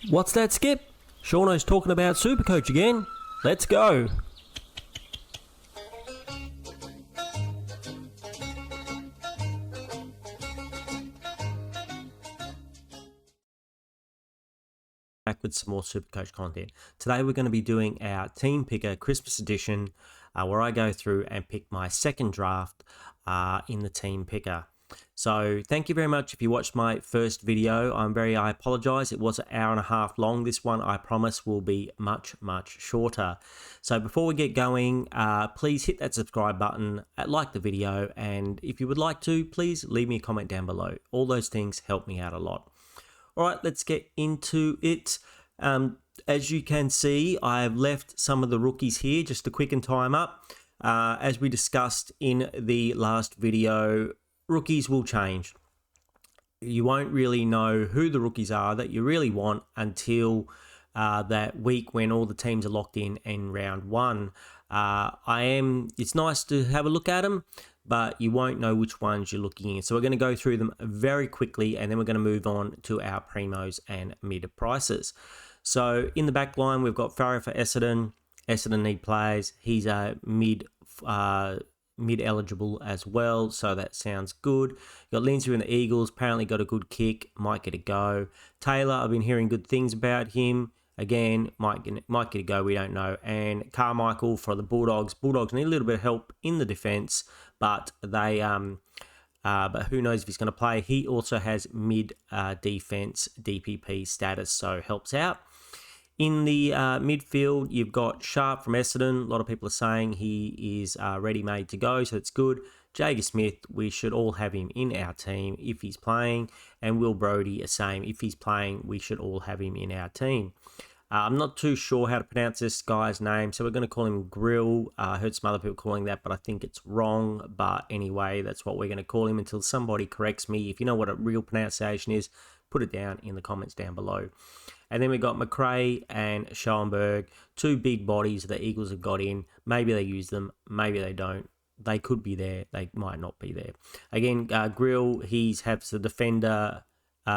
What's that, Skip? Shauno's talking about Supercoach again. Let's go. Back with some more Supercoach content. Today we're going to be doing our Team Picker Christmas edition, where I go through and pick my second draft in the Team Picker. So thank you very much if you watched my first video. I apologize. It was an hour and a half long. This one, I promise, will be much shorter. So before we get going, please hit that subscribe button, like the video, and if you would like to, please leave me a comment down below. All those things help me out a lot. All right, let's get into it. As you can see, I've left some of the rookies here just to quicken time up. As we discussed in the last video, rookies will change. You won't really know who the rookies are that you really want until that week when all the teams are locked in round one. It's nice to have a look at them, but you won't know which ones you're looking in. So we're going to go through them very quickly, and then we're going to move on to our primos and mid prices. So in the back line, we've got Farrow for Essendon. Essendon need players. He's a mid eligible as well, so that sounds good. You got Lindsay in the Eagles, apparently got a good kick, might get a go. Taylor, I've been hearing good things about him. Again, might get a go, we don't know. And Carmichael for the Bulldogs. Bulldogs need a little bit of help in the defence, but but who knows if he's going to play. He also has mid defence DPP status, so helps out. In the midfield, you've got Sharp from Essendon. A lot of people are saying he is ready-made to go, so it's good. Jager Smith, we should all have him in our team if he's playing. And Will Brodie, the same. If he's playing, we should all have him in our team. I'm not too sure how to pronounce this guy's name, so we're going to call him Grill. I heard some other people calling that, but I think it's wrong. But anyway, that's what we're going to call him until somebody corrects me. If you know what a real pronunciation is, put it down in the comments down below. And then we got McRae and Schoenberg, two big bodies the Eagles have got in. Maybe they use them, maybe they don't. They could be there, they might not be there. Again, Grill, he has the defender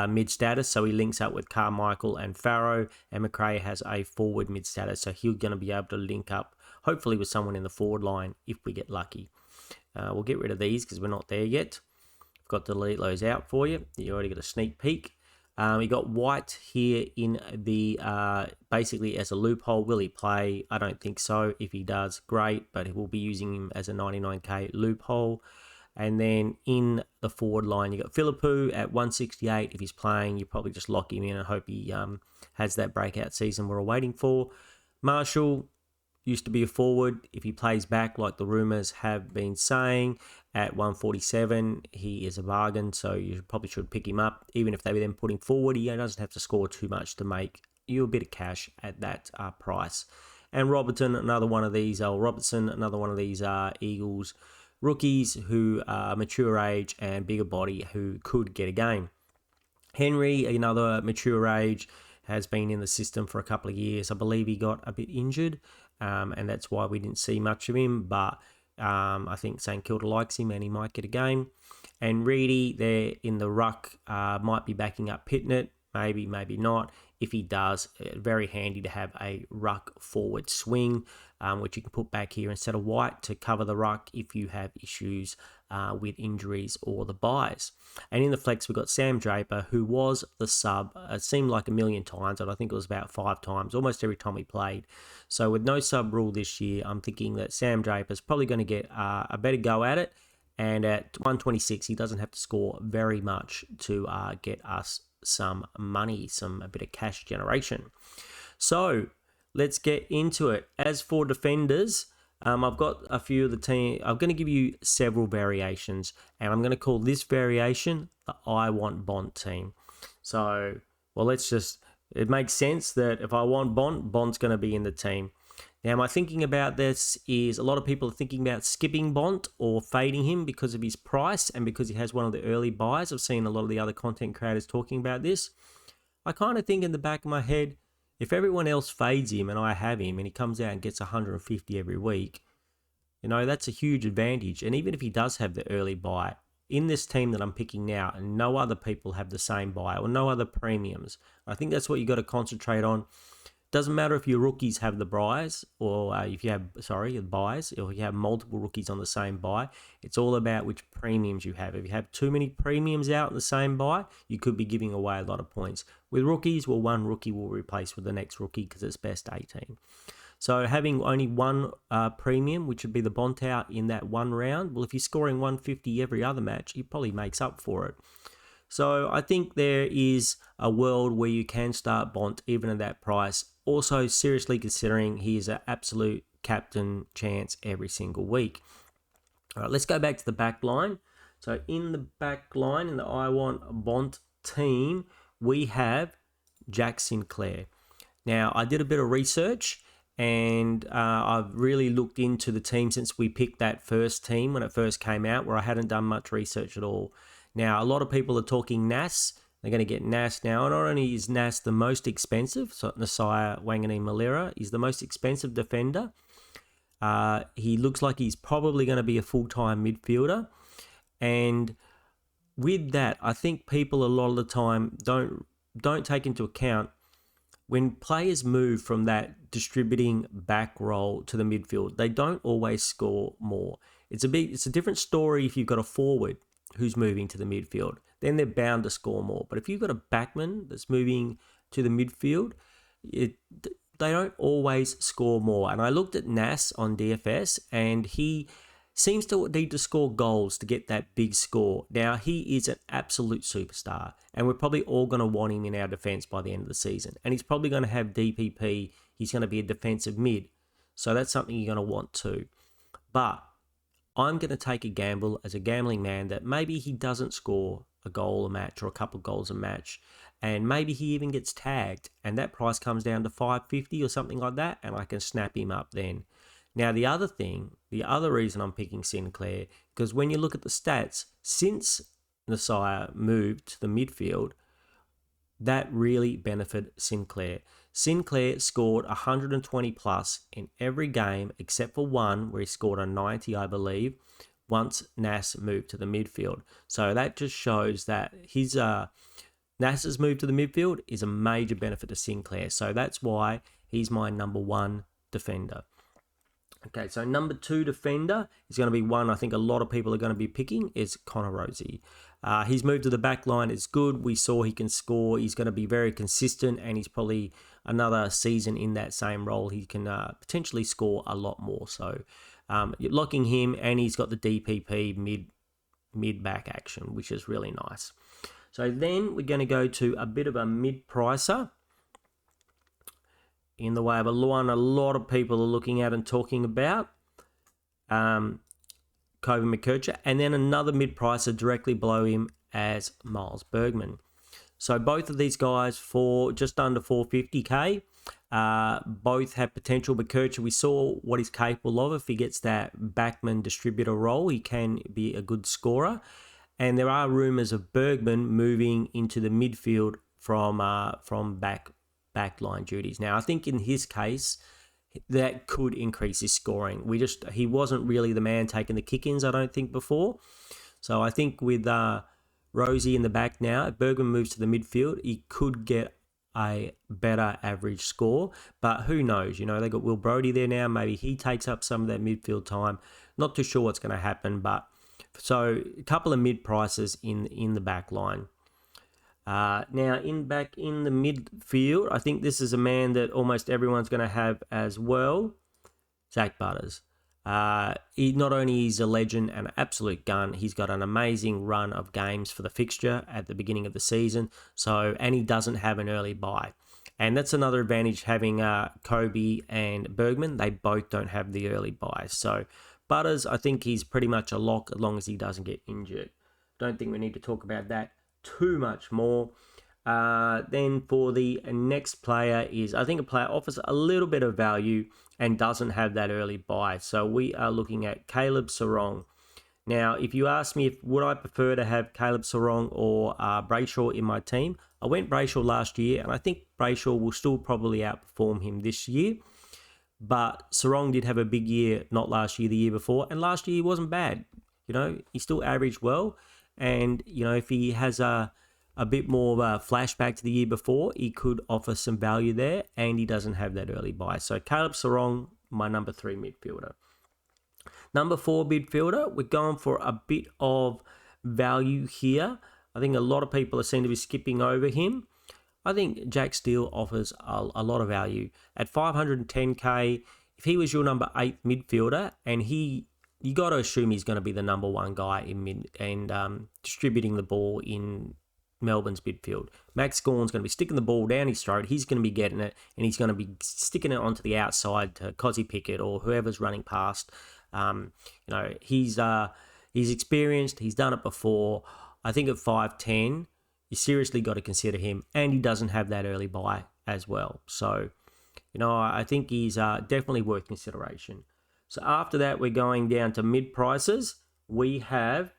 mid status, so he links up with Carmichael and Farrow, and McRae has a forward mid status, so he's going to be able to link up, hopefully with someone in the forward line if we get lucky. We'll get rid of these because we're not there yet. I've got to delete those out for you. You already got a sneak peek. We got White here in the basically as a loophole. Will he play? I don't think so. If he does, great, but we'll be using him as a 99k loophole. And then in the forward line, you got Philippou at 168. If he's playing, you probably just lock him in and hope he has that breakout season we're all waiting for. Marshall used to be a forward. If he plays back, like the rumours have been saying, at 147, he is a bargain, so you probably should pick him up. Even if they then put him forward, he doesn't have to score too much to make you a bit of cash at that price. And Robertson, another one of these Eagles rookies who are mature age and bigger body who could get a game. Henry, another mature age, has been in the system for a couple of years. I believe he got a bit injured, and that's why we didn't see much of him, but I think St Kilda likes him and he might get a game. And Reedy there in the ruck might be backing up Pitnett, maybe not. If he does, very handy to have a ruck forward swing, which you can put back here instead of White to cover the ruck if you have issues with injuries or the buys. And in the flex, we've got Sam Draper, who was the sub. It seemed like a million times, and I think it was about 5 times, almost every time he played. So with no sub rule this year, I'm thinking that Sam Draper's probably going to get a better go at it. And at 126, he doesn't have to score very much to get us some money, a bit of cash generation. So let's get into it. As for defenders, I've got a few of the team. I'm going to give you several variations, and I'm going to call this variation the I Want Bont team. So, well, it makes sense that if I want Bont, Bont's going to be in the team. Now, my thinking about this is a lot of people are thinking about skipping Bont or fading him because of his price and because he has one of the early buys. I've seen a lot of the other content creators talking about this. I kind of think in the back of my head, if everyone else fades him and I have him and he comes out and gets 150 every week, that's a huge advantage. And even if he does have the early buy, in this team that I'm picking now, and no other people have the same buy or no other premiums. I think that's what you got to concentrate on. Doesn't matter if your rookies have the buys or if you have, the buys, or you have multiple rookies on the same buy. It's all about which premiums you have. If you have too many premiums out in the same buy, you could be giving away a lot of points. With rookies, well, one rookie will replace with the next rookie because it's best 18. So having only one premium, which would be the Bont out in that one round, well, if you're scoring 150 every other match, it probably makes up for it. So I think there is a world where you can start Bont even at that price. Also, seriously considering he is an absolute captain chance every single week. All right, let's go back to the back line. So in the back line, in the I Want Bont team, we have Jack Sinclair. Now, I did a bit of research and I've really looked into the team since we picked that first team when it first came out, where I hadn't done much research at all. Now, a lot of people are talking Nas. They're going to get Nas now. Not only is Nas the most expensive, so Nasiah Wanganeen Malira is the most expensive defender. He looks like he's probably going to be a full-time midfielder. And with that, I think people a lot of the time don't take into account when players move from that distributing back role to the midfield, they don't always score more. It's a different story if you've got a forward who's moving to the midfield. Then they're bound to score more. But if you've got a backman that's moving to the midfield, they don't always score more. And I looked at Nas on DFS, and he seems to need to score goals to get that big score. Now, he is an absolute superstar, and we're probably all going to want him in our defence by the end of the season. And he's probably going to have DPP. He's going to be a defensive mid. So that's something you're going to want too. But I'm going to take a gamble as a gambling man that maybe he doesn't score a goal a match or a couple of goals a match, and maybe he even gets tagged, and that price comes down to $5.50 or something like that, and I can snap him up then. Now, the other reason I'm picking Sinclair, because when you look at the stats, since Nasiah moved to the midfield, that really benefited Sinclair. Sinclair scored 120 plus in every game except for one where he scored a 90, I believe, once Nas moved to the midfield. So that just shows that Nas's move to the midfield is a major benefit to Sinclair. So that's why he's my number one defender. Okay, so number two defender is going to be one I think a lot of people are going to be picking is Connor Rozee. His move to the back line is good. We saw he can score. He's going to be very consistent, and he's probably another season in that same role. He can potentially score a lot more. So you're locking him, and he's got the DPP mid-back action, which is really nice. So then we're going to go to a bit of a mid-pricer in the way of one a lot of people are looking at and talking about, Kobe McKercher, and then another mid-pricer directly below him as Miles Bergman. So both of these guys for just under 450k. Both have potential. McKercher, we saw what he's capable of. If he gets that backman distributor role, he can be a good scorer. And there are rumours of Bergman moving into the midfield from backline duties. Now, I think in his case, that could increase his scoring. He wasn't really the man taking the kick-ins, I don't think, before. So I think with Rozee in the back now, if Bergman moves to the midfield, he could get a better average score. But who knows? You know, they got Will Brodie there now. Maybe he takes up some of that midfield time. Not too sure what's going to happen. But so a couple of mid-prices in the back line. Now, back in the midfield, I think this is a man that almost everyone's going to have as well, Zach Butters. He not only is a legend and an absolute gun, he's got an amazing run of games for the fixture at the beginning of the season. And he doesn't have an early bye. And that's another advantage having Kobe and Bergman. They both don't have the early bye. So Butters, I think he's pretty much a lock as long as he doesn't get injured. Don't think we need to talk about that too much more. Then for the next player is, I think a player offers a little bit of value and doesn't have that early buy. So we are looking at Caleb Serong. Now, if you ask me would I prefer to have Caleb Serong or Brayshaw in my team, I went Brayshaw last year, and I think Brayshaw will still probably outperform him this year. But Serong did have a big year, not last year, the year before, and last year he wasn't bad. You know, he still averaged well. And, if he has a bit more of a flashback to the year before, he could offer some value there, and he doesn't have that early buy. So Caleb Sarong, my number 3 midfielder. Number 4 midfielder, we're going for a bit of value here. I think a lot of people seem to be skipping over him. I think Jack Steele offers a lot of value. At 510k, if he was your number 8 midfielder, and you got to assume he's going to be the number 1 guy in mid and distributing the ball in Melbourne's midfield. Max Gawn's going to be sticking the ball down his throat. He's going to be getting it, and he's going to be sticking it onto the outside to Cozzy Pickett or whoever's running past. He's experienced. He's done it before. I think at 5'10", you seriously got to consider him, and he doesn't have that early buy as well. So, I think he's definitely worth consideration. So after that, we're going down to mid prices. We have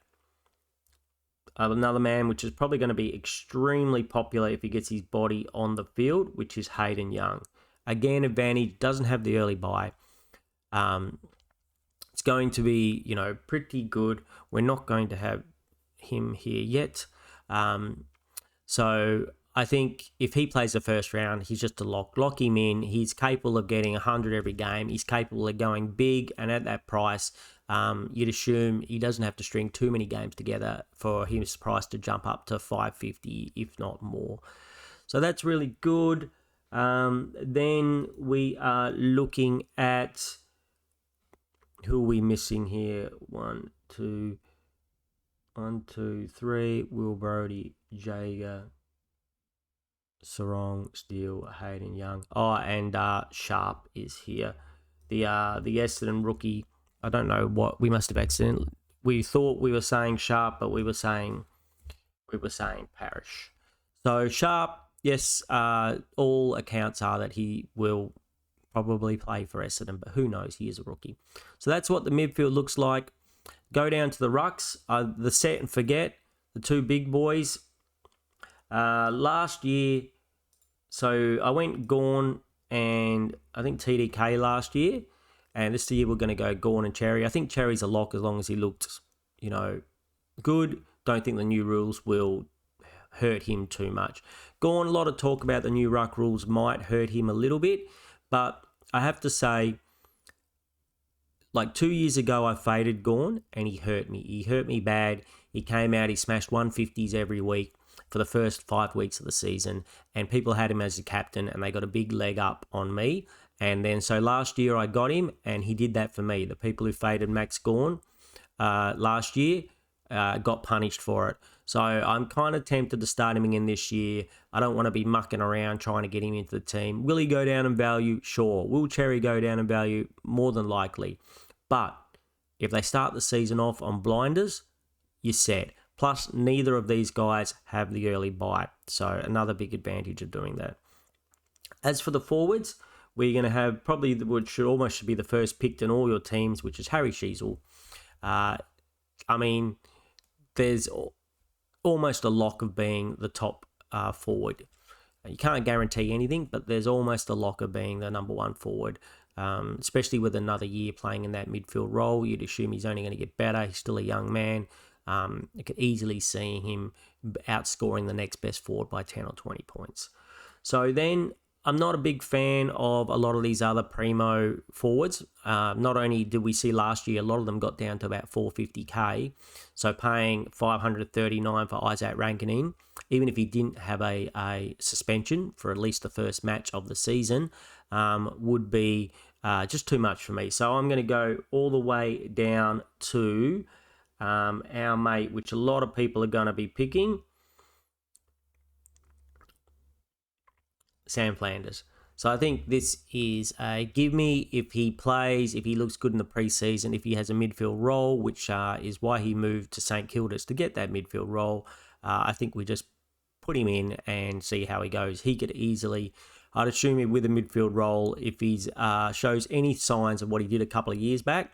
another man which is probably going to be extremely popular if he gets his body on the field, which is Hayden Young. Again, advantage, doesn't have the early buy. It's going to be, pretty good. We're not going to have him here yet. So I think if he plays the first round, he's just a lock. Lock him in. He's capable of getting 100 every game. He's capable of going big, and at that price, you'd assume he doesn't have to string too many games together for his price to jump up to 550, if not more. So that's really good. Then we are looking at who are we missing here? 1, 2, 3. Will Brody, Jager, Sarong, Steele, Hayden Young. Oh, and Sharp is here. The Essendon rookie. I don't know what we must have accidentally. We thought we were saying Sharp, but we were saying Parrish. So Sharp, yes. All accounts are that he will probably play for Essendon, but who knows? He is a rookie. So that's what the midfield looks like. Go down to the rucks. The set and forget. The 2 big boys. Last year, so I went Gawn and I think TDK last year. And this year we're going to go Gawn and Cherry. I think Cherry's a lock as long as he looks, good. Don't think the new rules will hurt him too much. Gawn, a lot of talk about the new ruck rules might hurt him a little bit. But I have to say, like 2 years ago, I faded Gawn and he hurt me. He hurt me bad. He came out, he smashed 150s every week for the first 5 weeks of the season, and people had him as a captain, and they got a big leg up on me. And then so last year I got him, and he did that for me. The people who faded Max Gawn last year got punished for it. So I'm kind of tempted to start him again this year. I don't want to be mucking around trying to get him into the team. Will he go down in value? Sure. Will Cherry go down in value? More than likely. But if they start the season off on blinders, you're set. Plus, neither of these guys have the early buy. So another big advantage of doing that. As for the forwards, we're going to have probably what should almost be the first picked in all your teams, which is Harry Sheezel. There's almost a lock of being the top forward. You can't guarantee anything, but there's almost a lock of being the number 1 forward, especially with another year playing in that midfield role. You'd assume he's only going to get better. He's still a young man. You could easily see him outscoring the next best forward by 10 or 20 points. So then I'm not a big fan of a lot of these other primo forwards. Not only did we see last year, a lot of them got down to about 450k. So paying 539 for Isaac Rankine, even if he didn't have a suspension for at least the first match of the season, would be just too much for me. So I'm going to go all the way down to our mate, which a lot of people are going to be picking, Sam Flanders. So I think this is a give me if he plays, if he looks good in the preseason, if he has a midfield role, which is why he moved to St Kilda's to get that midfield role. I think we just put him in and see how he goes. He could easily, I'd assume him with a midfield role, if he shows any signs of what he did a couple of years back,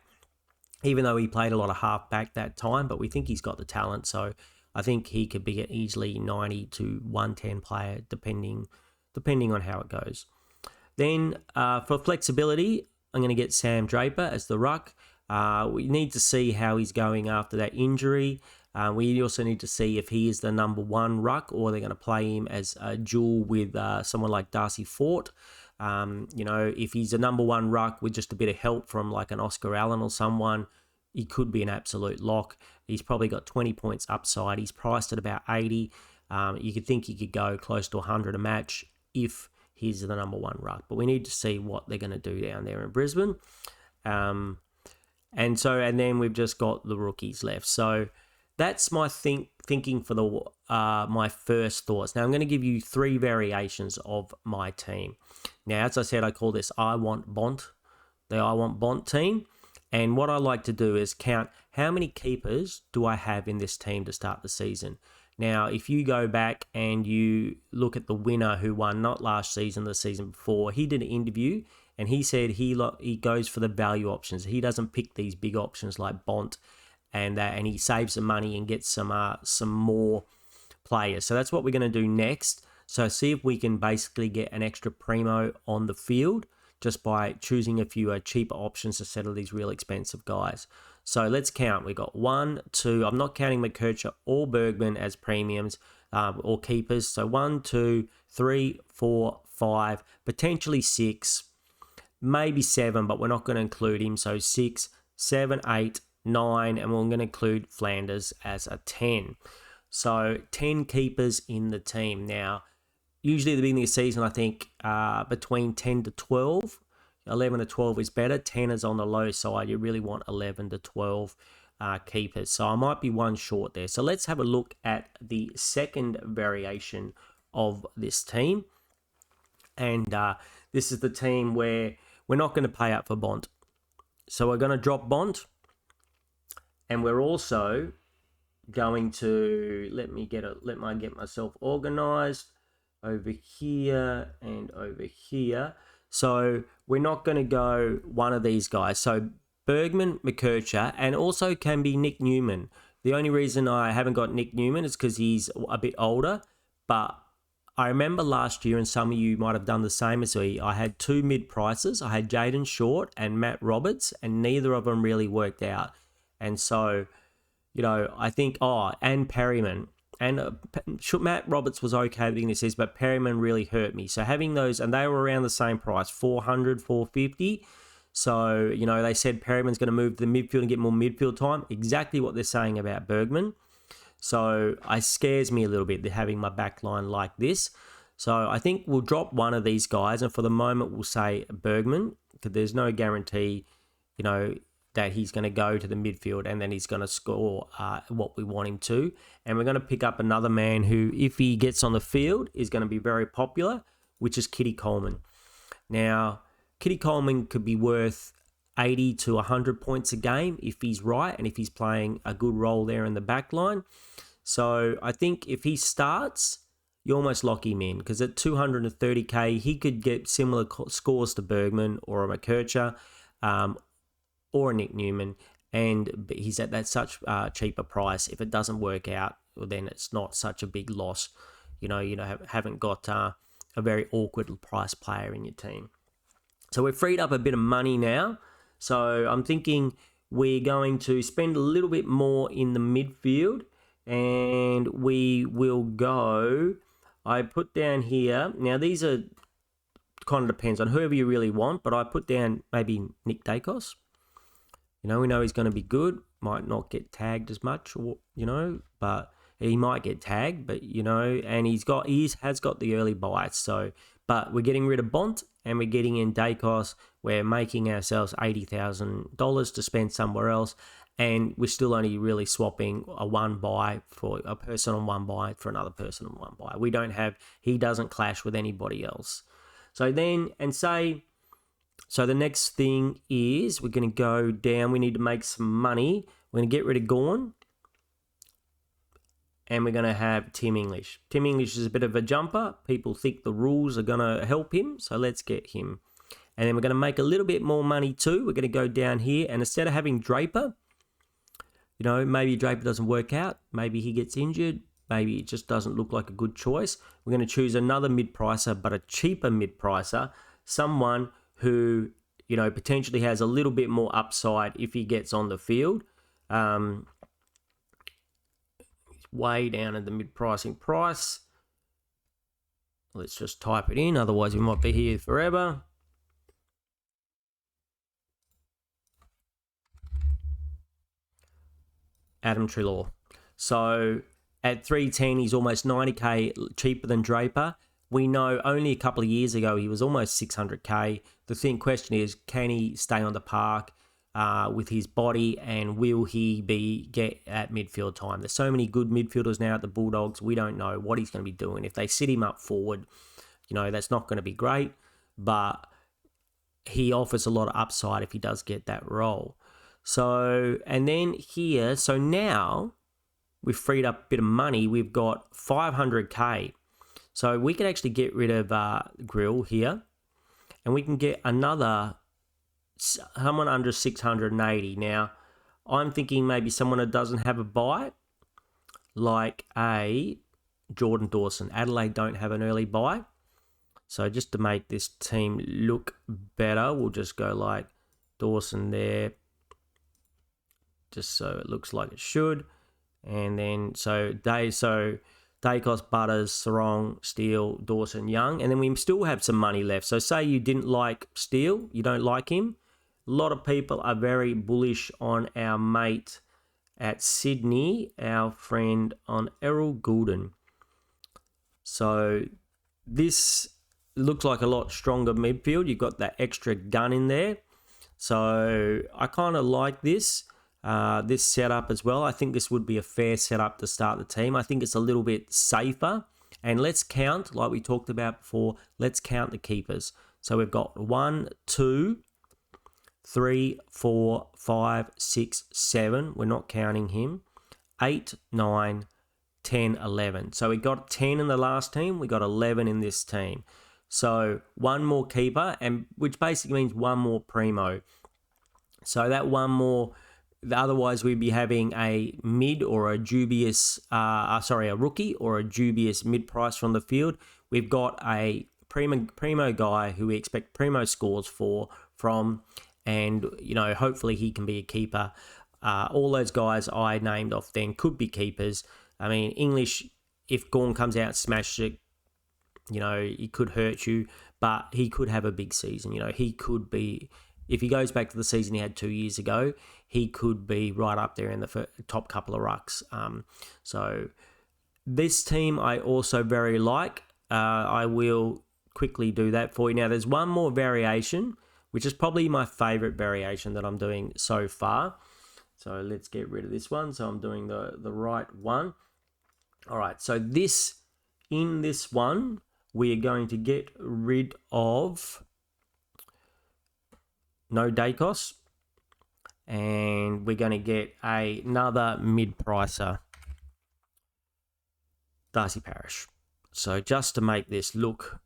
even though he played a lot of halfback that time, but we think he's got the talent. So I think he could be an easily 90 to 110 player, depending on how it goes. Then for flexibility, I'm going to get Sam Draper as the ruck. We need to see how he's going after that injury. We also need to see if he is the number one ruck or they're going to play him as a duel with someone like Darcy Fort. If he's a number one ruck with just a bit of help from like an Oscar Allen or someone, he could be an absolute lock. He's probably got 20 points upside. He's priced at about 80. You could think he could go close to 100 a match if he's the number one ruck. But we need to see what they're going to do down there in Brisbane. And then we've just got the rookies left. So that's my thinking for the my first thoughts. Now I'm going to give you 3 variations of my team. Now, as I said, I call this I Want Bont, the I Want Bont team. And what I like to do is count how many keepers do I have in this team to start the season. Now, if you go back and you look at the winner who won not last season, the season before, he did an interview and he said he goes for the value options. He doesn't pick these big options like Bont and he saves some money and gets some more players. So that's what we're going to do next. So see if we can basically get an extra primo on the field just by choosing a few cheaper options instead of these real expensive guys. So let's count. We got 1, 2. I'm not counting McKercher or Bergman as premiums or keepers. So 1, 2, 3, 4, 5, potentially 6, maybe 7, but we're not going to include him. So 6, 7, 8, 9, and we're going to include Flanders as a 10. So 10 keepers in the team. Now, usually at the beginning of the season, I think between 10 to 12, 11 to 12 is better. 10 is on the low side. You really want 11 to 12 keepers. So I might be one short there. So let's have a look at the second variation of this team. And this is the team where we're not going to pay up for Bont. So we're going to drop Bont. And we're also going to, let me get myself organized over here and over here. So we're not going to go one of these guys. So Bergman, McKercher, and also can be Nick Newman. The only reason I haven't got Nick Newman is because he's a bit older. But I remember last year, and some of you might have done the same as me, I had 2 mid-prices. I had Jaden Short and Matt Roberts, and neither of them really worked out. And so, I think, and Perryman. And Matt Roberts was okay at the beginning of the season, but Perryman really hurt me. So having those, and they were around the same price, 400, 450. So, they said Perryman's going to move to the midfield and get more midfield time. Exactly what they're saying about Bergman. So it scares me a little bit, having my back line like this. So I think we'll drop one of these guys, and for the moment we'll say Bergman, because there's no guarantee, that he's going to go to the midfield and then he's going to score what we want him to. And we're going to pick up another man who, if he gets on the field, is going to be very popular, which is Kitty Coleman. Now, Kitty Coleman could be worth 80 to 100 points a game if he's right and if he's playing a good role there in the back line. So I think if he starts, you almost lock him in, because at 230k, he could get similar scores to Bergman or a McKercher, or Nick Newman, and he's at that such cheaper price. If it doesn't work out, well, then it's not such a big loss. Haven't got a very awkward price player in your team. So we've freed up a bit of money now. So I'm thinking we're going to spend a little bit more in the midfield, and we will go. I put down here. Now these are kind of depends on whoever you really want, but I put down maybe Nick Dacos. We know he's going to be good. Might not get tagged as much, but he might get tagged. But and he has got the early bites. So, but we're getting rid of Bont and we're getting in Dacos. We're making ourselves $80,000 to spend somewhere else, and we're still only really swapping a one buy for a person on one buy for another person on one buy. He doesn't clash with anybody else. So So the next thing is we're going to go down. We need to make some money. We're going to get rid of Gawn. And we're going to have Tim English. Tim English is a bit of a jumper. People think the rules are going to help him. So let's get him. And then we're going to make a little bit more money too. We're going to go down here. And instead of having Draper, maybe Draper doesn't work out. Maybe he gets injured. Maybe it just doesn't look like a good choice. We're going to choose another mid-pricer, but a cheaper mid-pricer. Someone who, potentially has a little bit more upside if he gets on the field. way down in the mid-pricing price. Let's just type it in, otherwise we might be here forever. Adam Treloar. So at 310, he's almost 90k cheaper than Draper. We know only a couple of years ago he was almost 600k. The question is, can he stay on the park with his body, and will he get at midfield time? There's so many good midfielders now at the Bulldogs. We don't know what he's going to be doing. If they sit him up forward, that's not going to be great, but he offers a lot of upside if he does get that role. So, and then here, so now we've freed up a bit of money. We've got 500k. So we can actually get rid of Grill here, and we can get another someone under 680. Now, I'm thinking maybe someone that doesn't have a bye, like a Jordan Dawson. Adelaide don't have an early bye. So just to make this team look better, we'll just go like Dawson there, just so it looks like it should. And then Dacos, Butters, Sarong, Steele, Dawson, Young. And then we still have some money left. So say you didn't like Steele, you don't like him. A lot of people are very bullish on our mate at Sydney, our friend on Errol Goulden. So this looks like a lot stronger midfield. You've got that extra gun in there. So I kind of like this setup as well. I think this would be a fair setup to start the team. I think it's a little bit safer. And let's count, like we talked about before, let's count the keepers. So we've got 1, 2, 3, 4, 5, 6, 7. We're not counting him. 8, 9, 10, 11. So we got 10 in the last team. We got 11 in this team. So one more keeper, and which basically means one more primo. So that one more, otherwise we'd be having a mid or a dubious, a rookie or a dubious mid price from the field. We've got a primo guy who we expect primo scores from, and hopefully he can be a keeper. All those guys I named off then could be keepers. I mean, English, if Gawn comes out and smashes it, he could hurt you, but he could have a big season. He could be, if he goes back to the season he had 2 years ago, he could be right up there in the top couple of rucks. So this team I also very like. I will quickly do that for you. Now, there's one more variation, which is probably my favorite variation that I'm doing so far. So let's get rid of this one. So I'm doing the right one. All right, so in this one, we are going to get rid of no Dacos, and we're going to get another mid-pricer, Darcy Parish. So just to make this look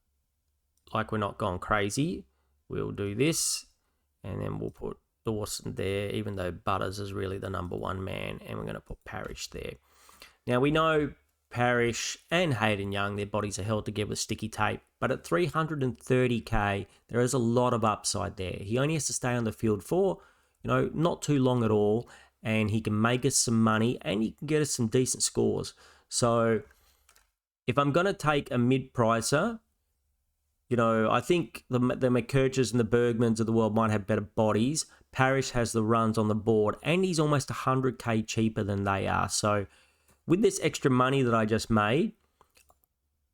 like we're not gone crazy, we'll do this, and then we'll put Dawson there, even though Butters is really the number one man, and we're going to put Parish there. Now, we know Parish and Hayden Young, their bodies are held together with sticky tape, but at 330k, there is a lot of upside there. He only has to stay on the field for, not too long at all, and he can make us some money, and he can get us some decent scores. So if I'm going to take a mid-pricer, I think the McKerchers and the Bergmans of the world might have better bodies. Parish has the runs on the board, and he's almost 100k cheaper than they are. So with this extra money that I just made,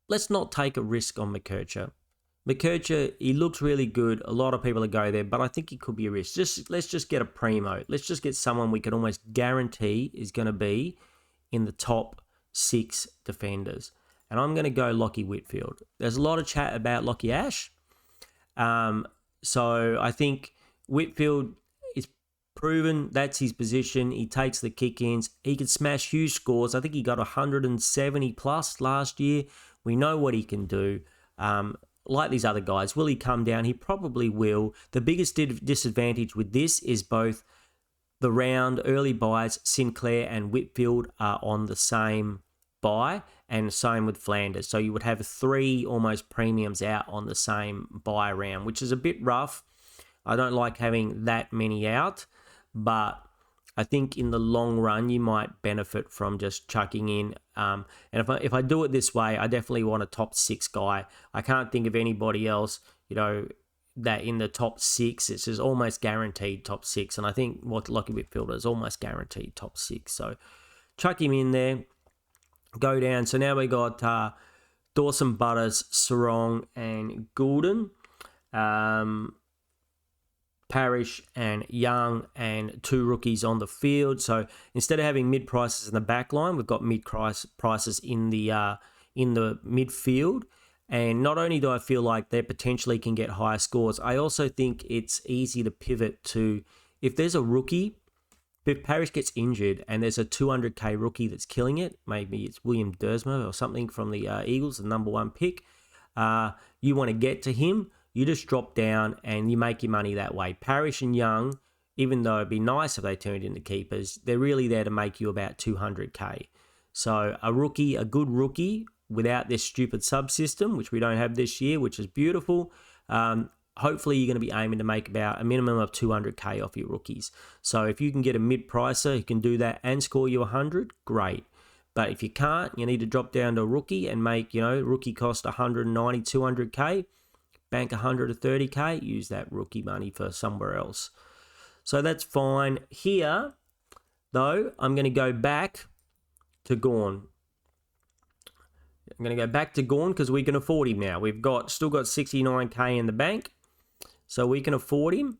let's not take a risk on McKercher. McKercher, he looks really good. A lot of people go there, but I think he could be a risk. Let's just get a primo. Let's just get someone we can almost guarantee is going to be in the top 6 defenders. And I'm going to go Lachie Whitfield. There's a lot of chat about Lachie Ash. So I think Whitfield is proven that's his position. He takes the kick-ins. He can smash huge scores. I think he got 170 plus last year. We know what he can do. Like these other guys, will he come down? He probably will. The biggest disadvantage with this is both the round early buys, Sinclair and Whitfield are on the same buy, and same with Flanders. So you would have 3 almost premiums out on the same buy round, which is a bit rough. I don't like having that many out, but I think in the long run, you might benefit from just chucking in. And if I do it this way, I definitely want a top 6 guy. I can't think of anybody else, that in the top 6, it's just almost guaranteed top 6. And I think what Lockie Whitfielder is almost guaranteed top 6. So chuck him in there, go down. So now we got Dawson, Butters, Sarong, and Goulden. Parrish and Young, and 2 rookies on the field. So instead of having mid prices in the back line, we've got mid prices in the midfield. And not only do I feel like they potentially can get higher scores, I also think it's easy to pivot to, if there's a rookie, if Parrish gets injured and there's a 200k rookie that's killing it, maybe it's William Dersma or something from the Eagles, the number 1 pick, you want to get to him, you just drop down and you make your money that way. Parrish and Young, even though it'd be nice if they turned into keepers, they're really there to make you about 200k. So a rookie, a good rookie, without this stupid subsystem, which we don't have this year, which is beautiful, hopefully you're going to be aiming to make about a minimum of 200k off your rookies. So if you can get a mid-pricer who can do that and score you 100, great. But if you can't, you need to drop down to a rookie and make, rookie cost 190, 200k, bank 130k, use that rookie money for somewhere else. So that's fine. Here, though, I'm going to go back to Gawn. I'm going to go back to Gawn because we can afford him now. We've still got 69k in the bank, so we can afford him.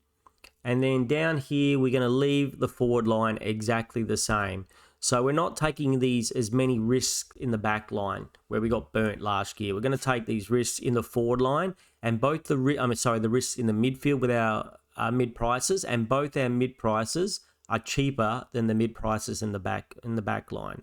And then down here, we're going to leave the forward line exactly the same. So we're not taking these as many risks in the back line where we got burnt last year. We're going to take these risks in the forward line, and both the risks in the midfield with our mid prices, and both our mid prices are cheaper than the mid prices in the back line.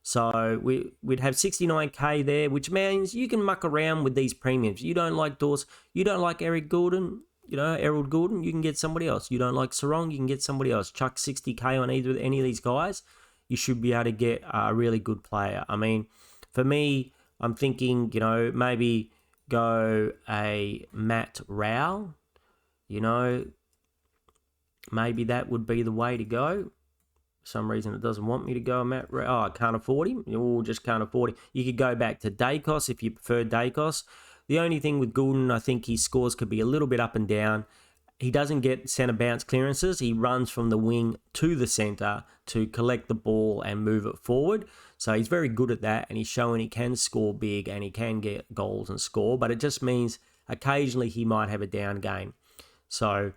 So we'd have 69k there, which means you can muck around with these premiums. You don't like Dawes, you don't like Eric Goulden, Errol Goulden, you can get somebody else. You don't like Sarong, you can get somebody else. Chuck 60k on any of these guys, you should be able to get a really good player. I mean, for me, I'm thinking, maybe go a Matt Rowell, maybe that would be the way to go. For some reason it doesn't want me to go a Matt Rowell. Oh, I can't afford him. Just can't afford him. You could go back to Dacos if you prefer Dacos. The only thing with Goulden, I think his scores could be a little bit up and down. He doesn't get centre bounce clearances. He runs from the wing to the centre to collect the ball and move it forward. So he's very good at that, and he's showing he can score big and he can get goals and score, but it just means occasionally he might have a down game. So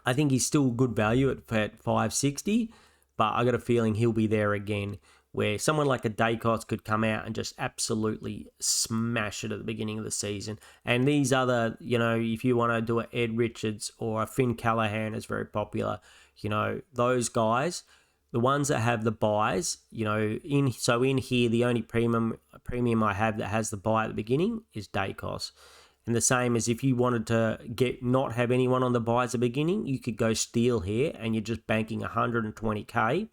I think he's still good value at 560, but I got a feeling he'll be there again, where someone like a Dacos could come out and just absolutely smash it at the beginning of the season. And these other, if you want to do an Ed Richards or a Finn Callahan is very popular, those guys, the ones that have the buys, in here, the only premium I have that has the buy at the beginning is Dacos. And the same as if you wanted to not have anyone on the buy at the beginning, you could go Steele here and you're just banking 120k.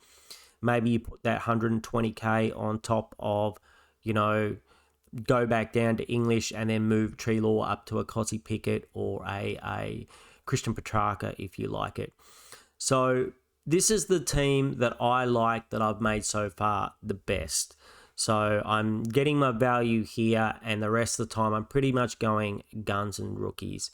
Maybe you put that 120k on top of, go back down to English and then move Treelaw up to a Cossie Pickett or a Christian Petrarca if you like it. So this is the team that I like that I've made so far the best. So I'm getting my value here, and the rest of the time I'm pretty much going guns and rookies.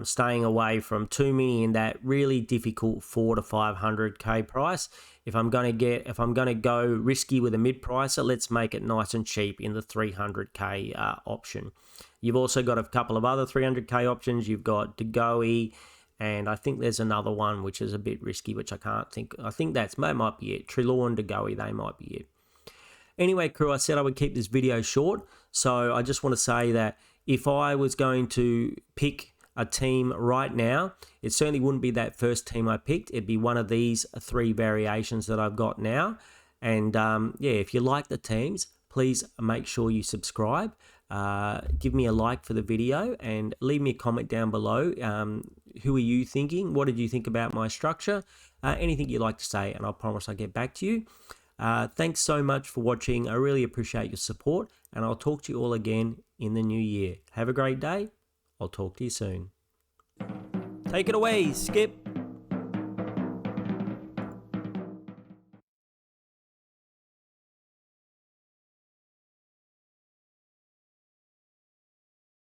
Staying away from too many in that really difficult 400 to 500k price. If I'm going to go risky with a mid-pricer, let's make it nice and cheap in the 300k option. You've also got a couple of other 300k options. You've got DeGoey, and I think there's another one which is a bit risky, which I can't think. I think that might be it. Treelaw and DeGoey, they might be it. Anyway, crew, I said I would keep this video short, so I just want to say that if I was going to pick a team right now, it certainly wouldn't be that first team I picked. It'd be one of these 3 variations that I've got now. And if you like the teams, please make sure you subscribe. Give me a like for the video and leave me a comment down below. Who are you thinking? What did you think about my structure? Anything you'd like to say, and I promise I'll get back to you. Thanks so much for watching. I really appreciate your support, and I'll talk to you all again in the new year. Have a great day. I'll talk to you soon. Take it away, Skip.